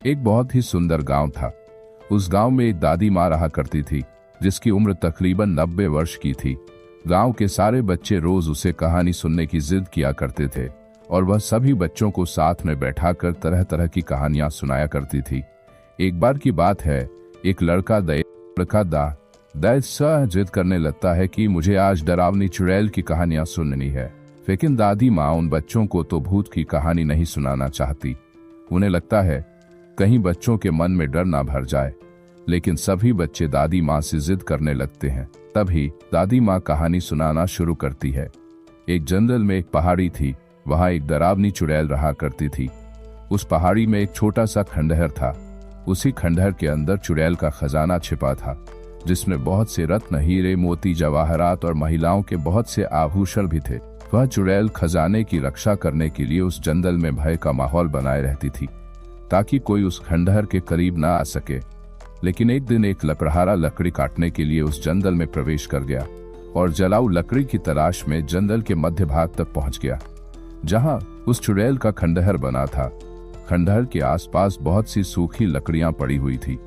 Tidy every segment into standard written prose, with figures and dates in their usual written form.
एक बहुत ही सुंदर गांव था। उस गांव में एक दादी माँ रहा करती थी, जिसकी उम्र तकरीबन 90 वर्ष की थी। गांव के सारे बच्चे रोज उसे कहानी सुनने की जिद किया करते थे और वह सभी बच्चों को साथ में बैठाकर तरह तरह की कहानियां सुनाया करती थी। एक बार की बात है, एक लड़का जिद करने लगता है कि मुझे आज डरावनी चुड़ैल की कहानियां सुननी है। लेकिन दादी माँ उन बच्चों को तो भूत की कहानी नहीं सुनाना चाहती। उन्हें लगता है कहीं बच्चों के मन में डर ना भर जाए। लेकिन सभी बच्चे दादी माँ से जिद करने लगते हैं। तभी दादी माँ कहानी सुनाना शुरू करती है। एक जंगल में एक पहाड़ी थी। वहां एक डरावनी चुड़ैल रहा करती थी। उस पहाड़ी में एक छोटा सा खंडहर था। उसी खंडहर के अंदर चुड़ैल का खजाना छिपा था, जिसमें बहुत से रत्न, हीरे, मोती, जवाहरात और महिलाओं के बहुत से आभूषण भी थे। वह चुड़ैल खजाने की रक्षा करने के लिए उस जंगल में भय का माहौल बनाए रहती थी, ताकि कोई उस खंडहर के करीब ना आ सके। लेकिन एक दिन एक लकड़हारा लकड़ी काटने के लिए उस जंगल में प्रवेश कर गया और जलाऊ लकड़ी की तलाश में जंगल के मध्य भाग तक पहुंच गया, जहां उस चुड़ैल का खंडहर बना था। खंडहर के आसपास बहुत सी सूखी लकड़ियां पड़ी हुई थी।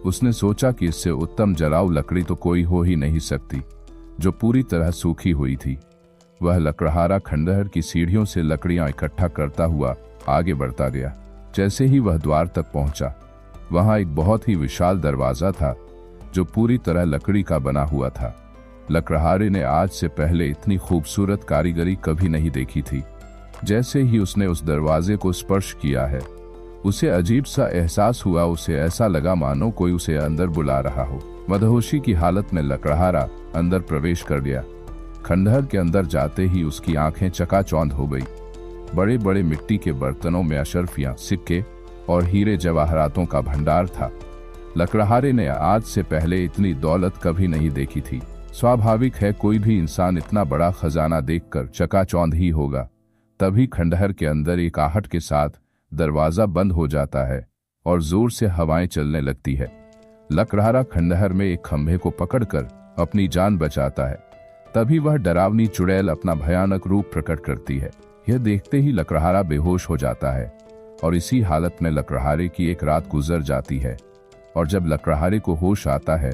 उसने सोचा कि इससे उत्तम जलाऊ लकड़ी तो कोई हो ही नहीं सकती, जो पूरी तरह सूखी हुई थी। वह लकड़हारा खंडहर की सीढ़ियों से लकड़ियां इकट्ठा करता हुआ आगे बढ़ता गया। जैसे ही वह द्वार तक पहुंचा, वहां एक बहुत ही विशाल दरवाजा था, जो पूरी तरह लकड़ी का बना हुआ था। लकड़हारे ने आज से पहले इतनी खूबसूरत कारीगरी कभी नहीं देखी थी। जैसे ही उसने उस दरवाजे को स्पर्श किया है, उसे अजीब सा एहसास हुआ। उसे ऐसा लगा मानो कोई उसे अंदर बुला रहा हो। मदहोशी की हालत में लकड़हारा अंदर प्रवेश कर गया। खंडहर के अंदर जाते ही उसकी आंखें चकाचौंध हो गई। बड़े बड़े मिट्टी के बर्तनों में अशर्फियां, सिक्के और हीरे जवाहरातों का भंडार था। लकड़हारे ने आज से पहले इतनी दौलत कभी नहीं देखी थी। स्वाभाविक है, कोई भी इंसान इतना बड़ा खजाना देखकर चकाचौंध ही होगा। तभी खंडहर के अंदर एक आहट के साथ दरवाजा बंद हो जाता है और जोर से हवाएं चलने लगती है। लकड़हारा खंडहर में एक खंभे को पकड़कर अपनी जान बचाता है। तभी वह डरावनी चुड़ैल अपना भयानक रूप प्रकट करती है। यह देखते ही लकड़हारा बेहोश हो जाता है और इसी हालत में लकड़हारे की एक रात गुजर जाती है। और जब लकड़हारे को होश आता है,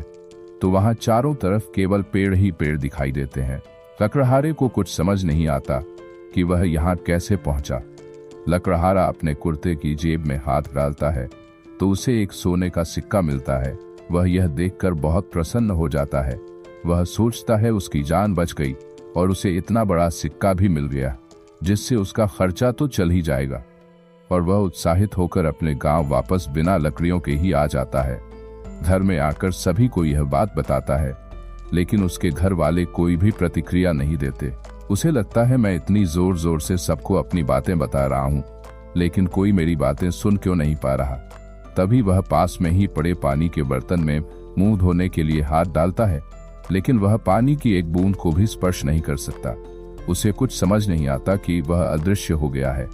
तो वहां चारों तरफ केवल पेड़ ही पेड़ दिखाई देते हैं। लकड़हारे को कुछ समझ नहीं आता कि वह यहाँ कैसे पहुंचा। लकड़हारा अपने कुर्ते की जेब में हाथ डालता है तो उसे एक सोने का सिक्का मिलता है। वह यह देखकर बहुत प्रसन्न हो जाता है। वह सोचता है उसकी जान बच गई और उसे इतना बड़ा सिक्का भी मिल गया, जिससे उसका खर्चा तो चल ही जाएगा। और वह उत्साहित होकर अपने गांव वापस बिना लकड़ियों के ही आ जाता है। घर में आकर सभी को यह बात बताता है, लेकिन उसके घर वाले कोई भी प्रतिक्रिया नहीं देते। उसे लगता है मैं इतनी जोर जोर से सबको अपनी बातें बता रहा हूँ, लेकिन कोई मेरी बातें सुन क्यों नहीं पा रहा। तभी वह पास में ही पड़े पानी के बर्तन में मुंह धोने के लिए हाथ डालता है, लेकिन वह पानी की एक बूंद को भी स्पर्श नहीं कर सकता। उसे कुछ समझ नहीं आता कि वह अदृश्य हो गया है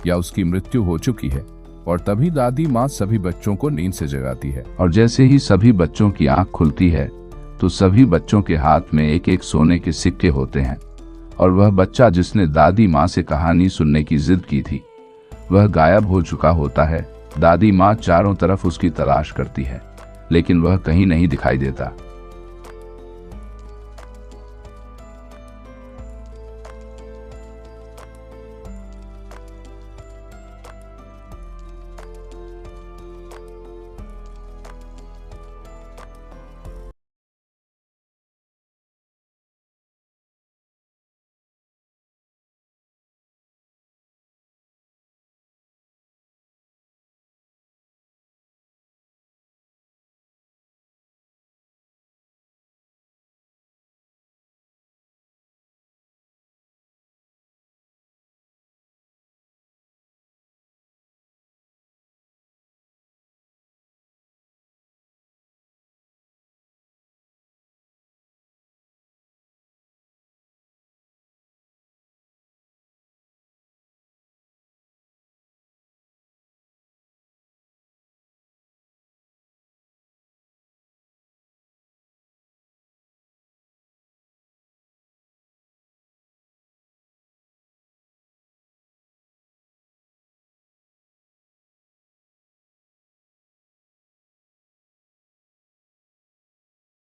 या उसकी मृत्यु हो चुकी है। और तभी दादी माँ सभी बच्चों को नींद से जगाती है। और जैसे ही सभी बच्चों की आंख खुलती है, तो सभी बच्चों के हाथ में एक एक सोने के सिक्के होते हैं। और वह बच्चा जिसने दादी माँ से कहानी सुनने की जिद की थी, वह गायब हो चुका होता है। दादी माँ चारों तरफ उसकी तलाश करती है, लेकिन वह कहीं नहीं दिखाई देता।